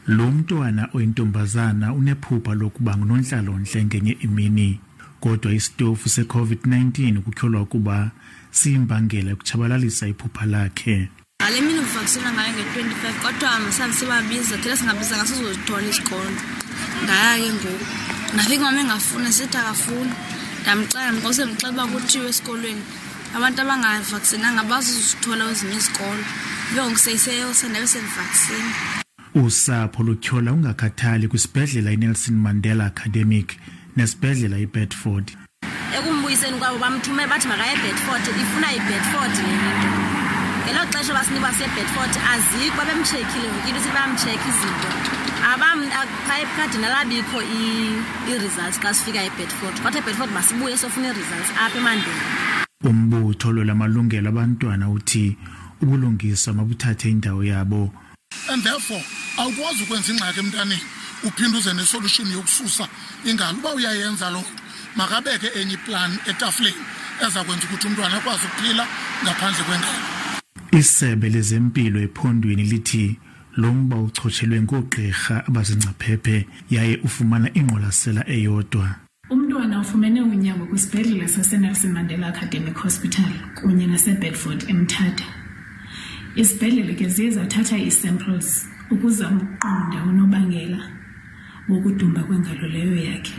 Lo mntwana oyintombazana unephupha lokuba ngunontlalontle ngenye imini, kodwa isitofu se-COVID-19 kutyholwa ukuba siyimbangela yokutshabalalisa iphupha lakhe. Ale mina uvaccine ngayo nge-25 kodwa masabe sibabiza thina singabiza ngasizozithola isikolo. Ngaya ke ngoku nafika mama engafuna sithi akafuni. Ndamcela ngikose ngixeba ukuthiwe esikolweni abantu abangavaccinanga bazozithola ezinye izikolo. Ngiyokuseyiseyo sendabe sevaccine. Usapho lutyhola ungakhathali kwisibhedlela iNelson Mandela Academic nesibhedlela iBedford. Ekumbuyiseni kwabo bamthume bathi makaye eBedford ifuna iBedford le nto. Ngelo xesha basinikwa seBedford azikho bemcheckile ngikho sithi bamcheck izinto. Phakathi nalabikho i-results xa sifika eBedford. Kodwa eBedford masibuye sofuna i-results apha eMandela. Umbutho lwamalungelo abantwana uthi ubulungisa mabuthathe indawo yabo. And therefore, awukwazi ukwenza ingxaki emntaneni uphinde uze nesolution yokususa ingalo. Uba uyayenza lo makabeke enye plan etafuleni ezakwenza ukuthi umntwana akwazi ukuphila ngaphandle kwengalo. Isebe lezempilo ephondweni lithi lo mba uchotshelwe ngoogqirha abazingcaphephe yaye ufumana ingqwalasela eyodwa. Umntwana ufumene unyango kwisibhedlela saseNelson Mandela Academic Hospital kunye naseBedford eMthatha. Isibhedlele ke ziye zathatha ii-samples ukuzama ukuqonda unobangela wokudumba kwengalo leyo yakhe.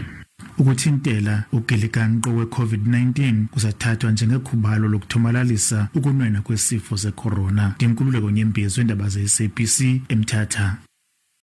Ukuthintela ugelikanqo we-COVID-19 kuzathathwa njengekhubalo lokuthomalalisa ukunwena kwesifo secorona. Ndinkululeko Nyembezi weendaba ze-SABC eMthatha.